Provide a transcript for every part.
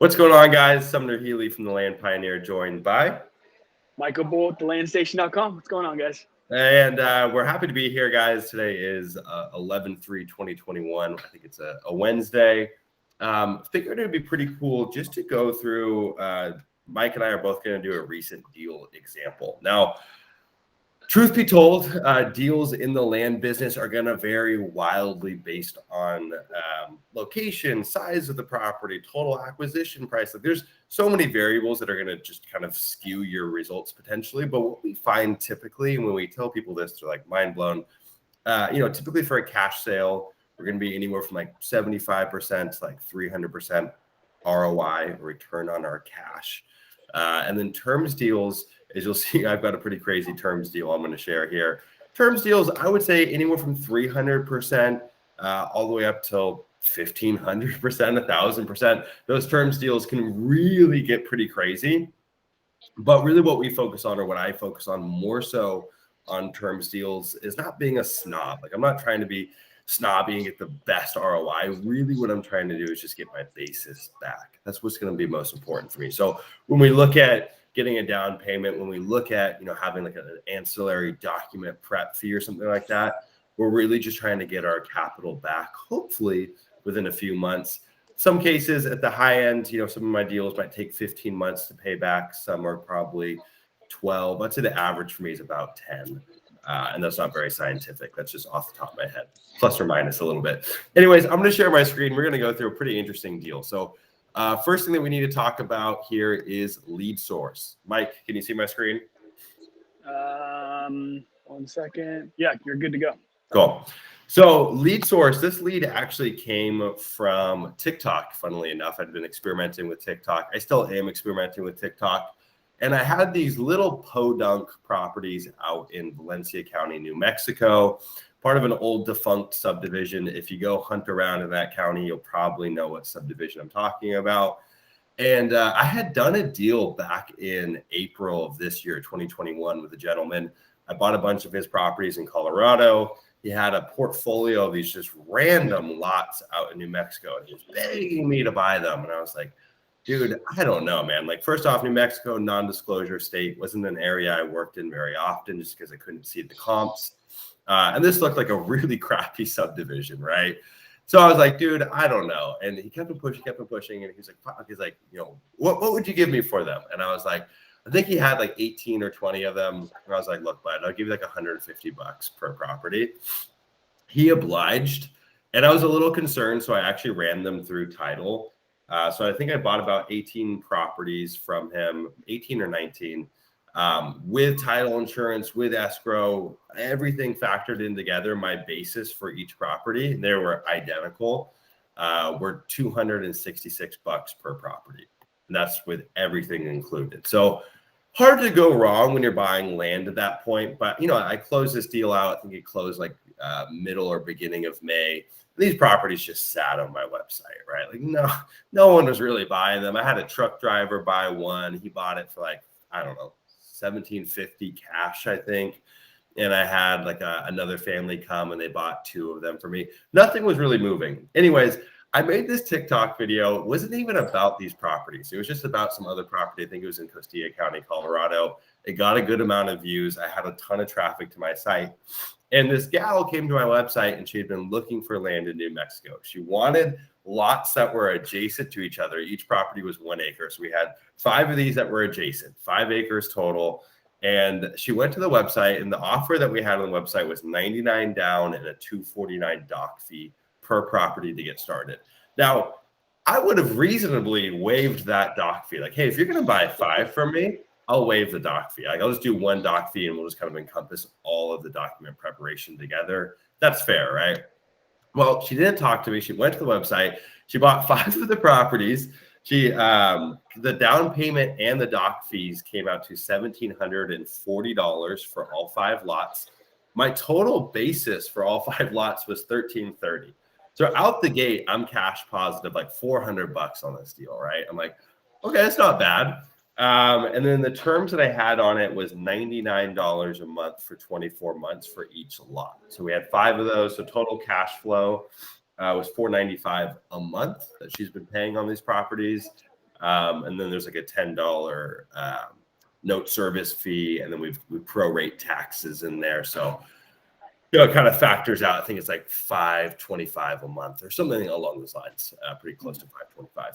What's going on, guys? Sumner Healey from the Land Pioneer, joined by Michael Bull at thelandstation.com. What's going on, guys? and we're happy to be here, guys. Today is 11/3/2021. I think it's a Wednesday. Figured it would be pretty cool just to go through. Mike and I are both going to do a recent deal example. Now, truth be told, deals in the land business are going to vary wildly based on location, size of the property, total acquisition price. Like, there's so many variables that are going to just kind of skew your results potentially. But what we find typically, and when we tell people this, they're like mind blown. Typically for a cash sale, we're going to be anywhere from like 75% to like 300% ROI, return on our cash. And then terms deals, as you'll see, I've got a pretty crazy terms deal I'm going to share here. Terms deals, I would say anywhere from 300% all the way up till 1,500%, 1,000%. Those terms deals can really get pretty crazy. But really what we focus on, or what I focus on more so on terms deals, is not being a snob. Like, I'm not trying to be snobby and get the best ROI. Really what I'm trying to do is just get my basis back. That's what's going to be most important for me. So when we look at getting a down payment, when we look at, having like an ancillary document prep fee or something like that, we're really just trying to get our capital back, hopefully within a few months. Some cases at the high end, some of my deals might take 15 months to pay back. Some are probably 12. I'd say the average for me is about 10. And that's not very scientific. That's just off the top of my head, plus or minus a little bit. Anyways, I'm going to share my screen. We're going to go through a pretty interesting deal. So first thing that we need to talk about here is lead source. Mike, can you see my screen? 1 second. Yeah, you're good to go. Cool. So lead source, this lead actually came from TikTok, funnily enough. I'd been experimenting with TikTok. I still am experimenting with TikTok. And I had these little podunk properties out in Valencia County, New Mexico, part of an old defunct subdivision. If you go hunt around in that county, you'll probably know what subdivision I'm talking about. And I had done a deal back in April of this year, 2021, with a gentleman. I bought a bunch of his properties in Colorado. He had a portfolio of these just random lots out in New Mexico, and he was begging me to buy them. And I was like, dude, I don't know, man. Like, first off, New Mexico, non-disclosure state, wasn't an area I worked in very often just because I couldn't see the comps. And this looked like a really crappy subdivision, right? So I was like, dude, I don't know. And he kept on pushing. And he's like, what would you give me for them? And I was like, I think he had like 18 or 20 of them. And I was like, look, bud, I'll give you like $150 per property. He obliged. And I was a little concerned. So I actually ran them through title. So I think I bought about 18 properties from him, 18 or 19, with title insurance, with escrow, everything factored in together. My basis for each property, they were identical, were $266 per property. And that's with everything included. So hard to go wrong when you're buying land at that point. But, I closed this deal out. I think it closed like middle or beginning of May. These properties just sat on my website, right? Like, no one was really buying them. I had a truck driver buy one. He bought it for like, I don't know, $1,750 cash, I think. And I had like another family come and they bought 2 of them for me. Nothing was really moving. Anyways, I made this TikTok video. It wasn't even about these properties. It was just about some other property. I think it was in Costilla County, Colorado. It got a good amount of views. I had a ton of traffic to my site. And this gal came to my website and she had been looking for land in New Mexico. She wanted lots that were adjacent to each other. Each property was 1 acre. So we had 5 of these that were adjacent, 5 acres total. And she went to the website, and the offer that we had on the website was $99 down and a $249 doc fee per property to get started. Now, I would have reasonably waived that doc fee. Like, hey, if you're going to buy 5 from me, I'll waive the doc fee. Like, I'll just do 1 doc fee and we'll just kind of encompass all of the document preparation together. That's fair, right? Well, she didn't talk to me. She went to the website. She bought 5 of the properties. The down payment and the doc fees came out to $1,740 for all 5 lots. My total basis for all 5 lots was $1,330. So out the gate, I'm cash positive, like $400 on this deal, right? I'm like, okay, that's not bad. And then the terms that I had on it was $99 a month for 24 months for each lot. So we had 5 of those. So total cash flow was $495 a month that she's been paying on these properties. And then there's like a $10 note service fee, and then we prorate taxes in there. So it kind of factors out. I think it's like $525 a month or something along those lines, pretty close to $525.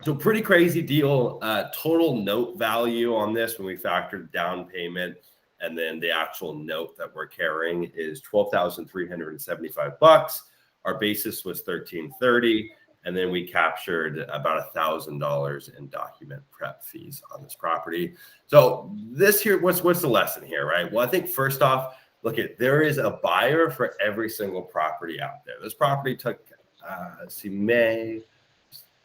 So pretty crazy deal. Total note value on this when we factored down payment and then the actual note that we're carrying is $12,375. Our basis was $1,330, and then we captured about $1,000 in document prep fees on this property. So this here, what's the lesson here, right? Well, I think first off, look at, there is a buyer for every single property out there. This property took,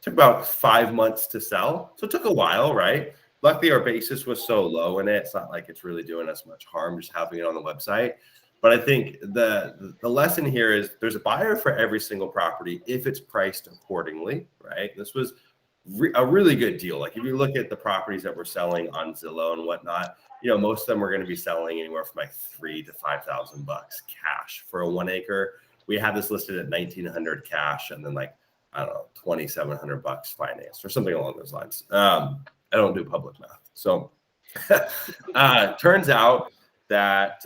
took about 5 months to sell. So it took a while, right? Luckily, our basis was so low in it. It's not like it's really doing us much harm just having it on the website. But I think the lesson here is there's a buyer for every single property if it's priced accordingly, right? This was a really good deal. Like if you look at the properties that we're selling on Zillow and whatnot, most of them we're going to be selling anywhere from like $3,000 to $5,000 cash for a 1 acre. We have this listed at $1,900 cash, and then like, I don't know, $2,700 financed or something along those lines. I don't do public math. So turns out that,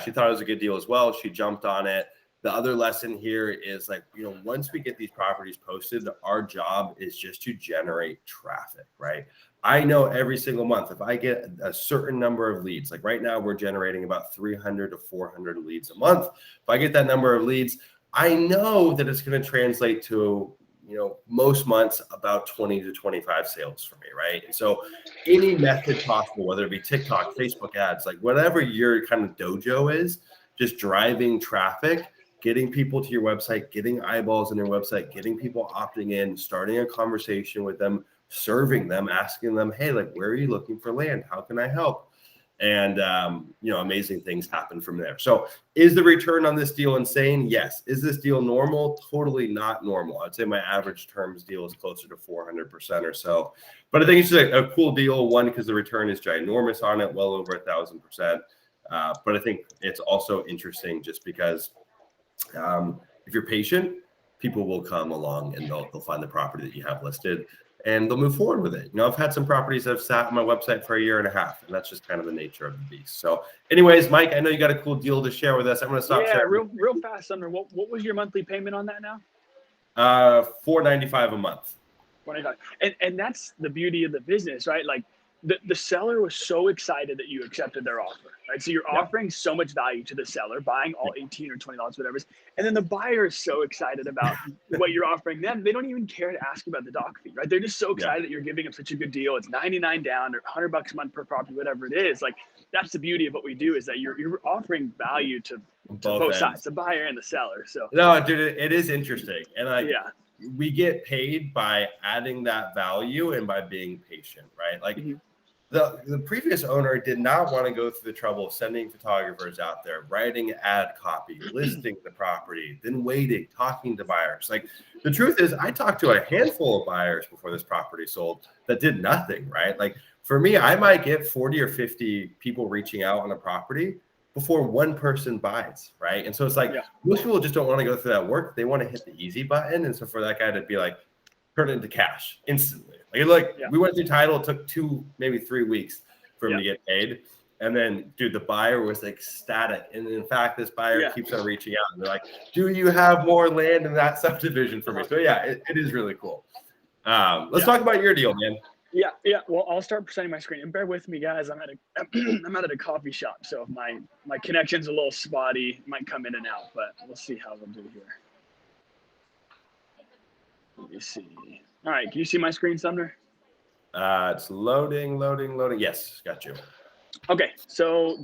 she thought it was a good deal as well. She jumped on it. The other lesson here is like, once we get these properties posted, our job is just to generate traffic, right? I know every single month, if I get a certain number of leads, like right now we're generating about 300 to 400 leads a month. If I get that number of leads, I know that it's going to translate to, most months about 20 to 25 sales for me, right? And so any method possible, whether it be TikTok, Facebook ads, like whatever your kind of dojo is, just driving traffic, getting people to your website, getting eyeballs on your website, getting people opting in, starting a conversation with them, serving them, asking them, hey, like, where are you looking for land? How can I help? And, amazing things happen from there. So is the return on this deal insane? Yes. Is this deal normal? Totally not normal. I'd say my average terms deal is closer to 400% or so. But I think it's just a cool deal. One, because the return is ginormous on it, well over 1,000%. But I think it's also interesting just because if you're patient, people will come along and they'll find the property that you have listed, and they'll move forward with it. I've had some properties that have sat on my website for 1.5 years, and that's just kind of the nature of the beast. So anyways, Mike, I know you got a cool deal to share with us. I'm going to stop sharing. real fast, Sumner. What was your monthly payment on that now? $495 a month. And that's the beauty of the business, right? Like the seller was so excited that you accepted their offer, right? So you're offering so much value to the seller, buying all 18 or $20, whatever it is. And then the buyer is so excited about what you're offering them. They don't even care to ask about the doc fee, right? They're just so excited that you're giving them such a good deal. It's $99 down or $100 a month per property, whatever it is. Like that's the beauty of what we do, is that you're offering value to both sides, the buyer and the seller. So no, dude, it is interesting. And we get paid by adding that value and by being patient, right? Like the previous owner did not want to go through the trouble of sending photographers out there, writing ad copy, listing the property, then waiting, talking to buyers. Like the truth is, I talked to a handful of buyers before this property sold that did nothing, right? Like for me, I might get 40 or 50 people reaching out on a property before one person buys, right? And so it's like most people just don't want to go through that work. They want to hit the easy button. And so for that guy to be like, turn it into cash instantly. We went through title. It took 2, maybe 3 weeks for him to get paid. And then, dude, the buyer was ecstatic. And in fact, this buyer keeps on reaching out. And they're like, do you have more land in that subdivision for me? So it is really cool. Let's talk about your deal, man. Yeah. Well, I'll start presenting my screen, and bear with me, guys. I'm out at a coffee shop, so if my connection's a little spotty, it might come in and out, but we'll see how we'll do here. Let me see. All right, can you see my screen, Sumner? It's loading. Yes, got you. Okay, so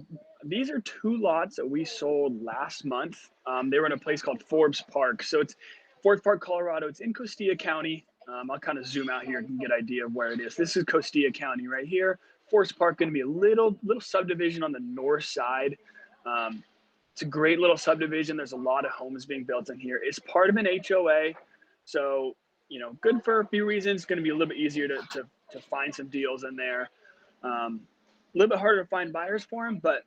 these are 2 lots that we sold last month. They were in a place called Forbes Park. So it's Forbes Park, Colorado. It's in Costilla County. I'll kind of zoom out here and get an idea of where it is. This is Costilla County right here. Forbes Park going to be a little subdivision on the north side. It's a great little subdivision. There's a lot of homes being built in here. It's part of an HOA, so good for a few reasons. It's going to be a little bit easier to find some deals in there. A little bit harder to find buyers for them, but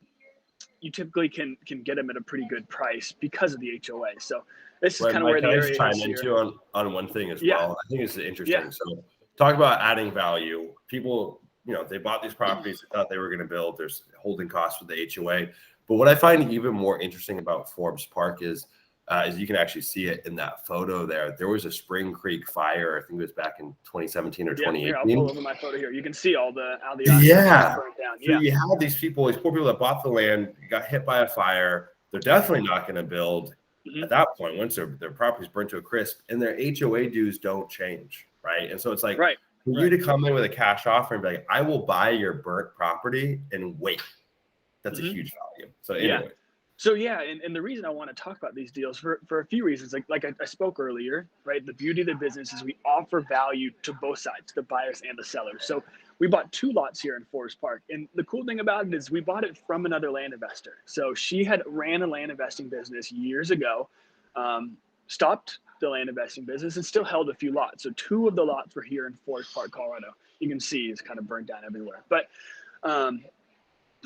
you typically can get them at a pretty good price because of the HOA. So this is kind of where the area is here. Chime into on one thing as well. I think it's interesting. So talk about adding value. People, they bought these properties, they thought they were going to build. There's holding costs with the HOA. But what I find even more interesting about Forbes Park is you can actually see it in that photo there. There was a Spring Creek fire. I think it was back in 2017 or 2018. Here, I'll pull over my photo here. You can see all the yeah. burned down. So you have these poor people that bought the land, got hit by a fire. They're definitely not going to build at that point once their property's burnt to a crisp, and their HOA dues don't change, right? And so it's like for you to come in with a cash offer and be like, I will buy your burnt property and wait. That's a huge value. So anyway. So and the reason I want to talk about these deals for a few reasons, like I spoke earlier, right? The beauty of the business is we offer value to both sides, the buyers and the sellers. So we bought 2 lots here in Forbes Park, and the cool thing about it is we bought it from another land investor. So she had ran a land investing business years ago, stopped the land investing business, and still held a few lots. So 2 of the lots were here in Forbes Park, Colorado. You can see it's kind of burnt down everywhere, but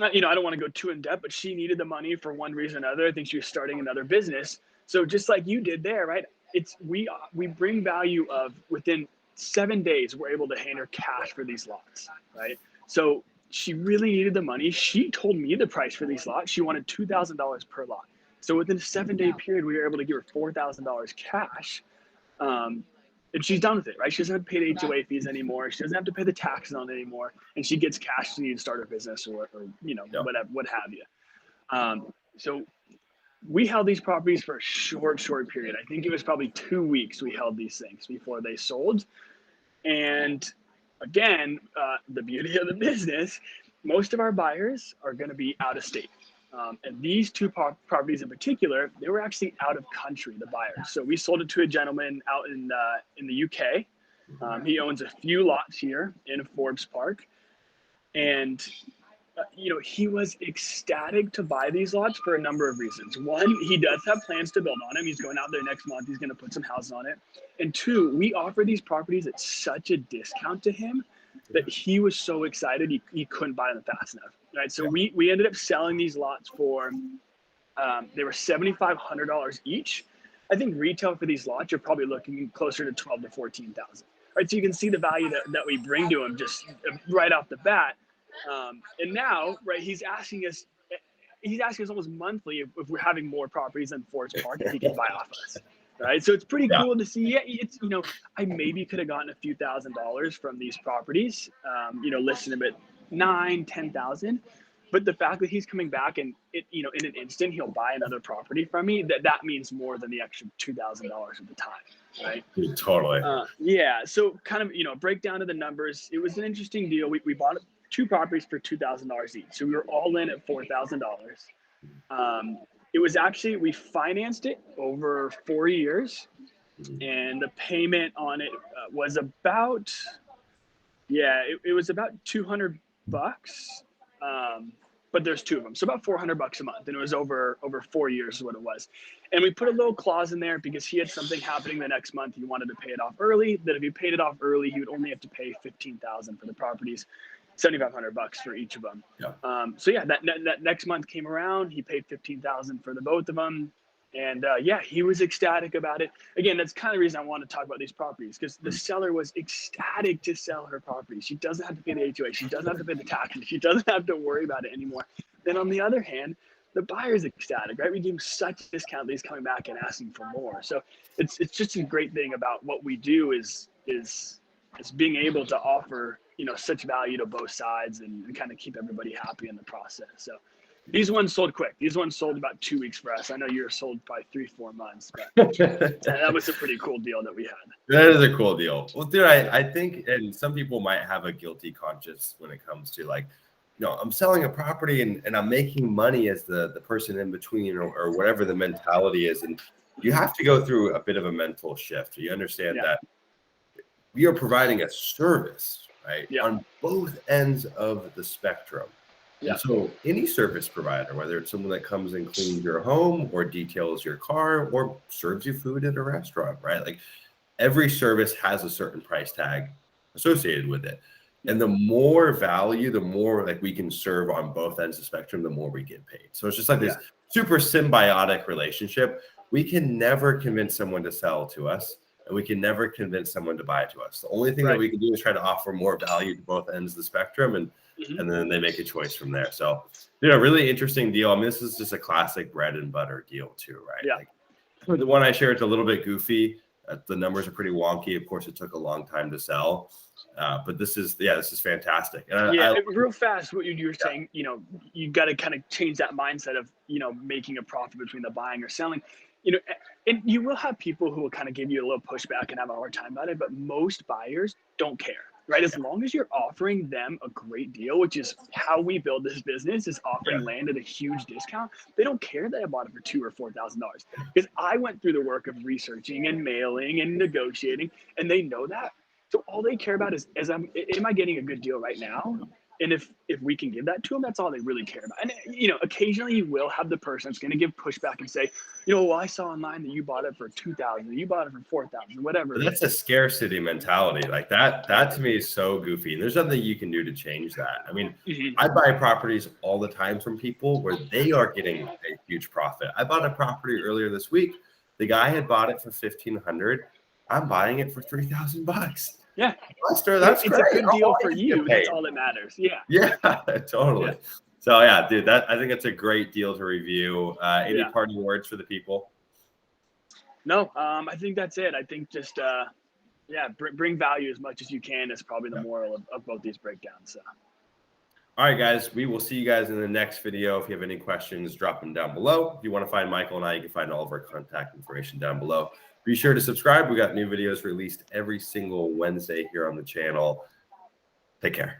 I don't want to go too in depth, but she needed the money for one reason or another. I think she was starting another business. So just like you did there, right? We bring value of within 7 days, we're able to hand her cash for these lots, right? So she really needed the money. She told me the price for these lots. She wanted $2,000 per lot. So within a 7-day period, we were able to give her $4,000 cash. And she's done with it, right? She doesn't have to pay the HOA fees anymore. She doesn't have to pay the taxes on it anymore. And she gets cash to need to start her business or whatever, what have you. So we held these properties for a short period. I think it was probably 2 weeks we held these things before they sold. And again, the beauty of the business, most of our buyers are going to be out of state. And these 2 properties in particular, they were actually out of country, the buyers. So we sold it to a gentleman out in the UK. He owns a few lots here in Forbes Park. And, he was ecstatic to buy these lots for a number of reasons. One, he does have plans to build on them. He's going out there next month. He's going to put some houses on it. And 2, we offer these properties at such a discount to him that he was so excited he couldn't buy them fast enough. Right. So we ended up selling these lots for they were $7,500 each. I think retail for these lots, you're probably looking closer to $12,000 to $14,000. Right. So you can see the value that we bring to him just right off the bat. And now, right, he's asking us almost monthly if we're having more properties in Forbes Park that he can buy off us. Right. So it's pretty cool to see. It's, I maybe could have gotten a few $1,000s from these properties, listing them at $9,000, $10,000. But the fact that he's coming back and in an instant, he'll buy another property from me, that means more than the extra $2,000 at the time. Right. Totally. So kind of, break down to the numbers. It was an interesting deal. We bought 2 properties for $2,000 each. So we were all in at $4,000. It was actually, we financed it over 4 years, and the payment on it was about, it was about $200. But there's 2 of them. So about $400 a month. And it was over 4 years is what it was. And we put a little clause in there because he had something happening the next month. He wanted to pay it off early, that if he paid it off early, he would only have to pay $15,000 for the properties. $7,500 for each of them. That next month came around. He paid $15,000 for the both of them, and he was ecstatic about it. Again, that's kind of the reason I want to talk about these properties, because the seller was ecstatic to sell her property. She doesn't have to pay the HOA. She doesn't have to pay the taxes. She doesn't have to worry about it anymore. Then on the other hand, the buyer's ecstatic, right? We give him such a discount that he's coming back and asking for more. So it's just a great thing about what we do is being able to offer such value to both sides and kind of keep everybody happy in the process. So these ones sold quick. These ones sold about 2 weeks for us. I know yours sold probably 3-4 months, but that was a pretty cool deal that we had. That is a cool deal. Well, dude, I think, and some people might have a guilty conscience when it comes to like, I'm selling a property and I'm making money as the person in between or whatever the mentality is. And you have to go through a bit of a mental shift. You understand that we are providing a service, right? On both ends of the spectrum. And so any service provider, whether it's someone that comes and cleans your home or details your car or serves you food at a restaurant, right? Like every service has a certain price tag associated with it. And the more value, the more like we can serve on both ends of the spectrum, the more we get paid. So it's just like this super symbiotic relationship. We can never convince someone to sell to us. and we can never convince someone to buy it to us. The only thing that we can do is try to offer more value to both ends of the spectrum, and then they make a choice from there. So, really interesting deal. I mean, this is just a classic bread and butter deal too, right? Yeah. Like, the one I shared is a little bit goofy. The numbers are pretty wonky. Of course, it took a long time to sell, but this is fantastic. And real fast, what you were saying, you got to kind of change that mindset of making a profit between the buying or selling. And you will have people who will kind of give you a little pushback and have a hard time about it, but most buyers don't care. Right. As long as you're offering them a great deal, which is how we build this business, is offering land at a huge discount. They don't care that I bought it for $2,000 or $4,000, because I went through the work of researching and mailing and negotiating, and they know that. So all they care about is, am I getting a good deal right now? And if we can give that to them, that's all they really care about. And occasionally you will have the person that's going to give pushback and say, well, I saw online that you bought it for $2,000, you bought it for $4,000, whatever. But that's a scarcity mentality. Like that to me is so goofy. And there's nothing you can do to change that. I mean, I buy properties all the time from people where they are getting a huge profit. I bought a property earlier this week. The guy had bought it for $1,500. I'm buying it for $3,000. Yeah, Lester, that's it's great. a good deal for you. That's all that matters. Yeah, totally. Yeah. So yeah, dude, I think it's a great deal to review. Any parting words for the people? No, I think that's it. I think just bring value as much as you can is probably the moral of both these breakdowns. So. All right, guys, we will see you guys in the next video. If you have any questions, drop them down below. If you want to find Michael and I, you can find all of our contact information down below. Be sure to subscribe. We got new videos released every single Wednesday here on the channel. Take care.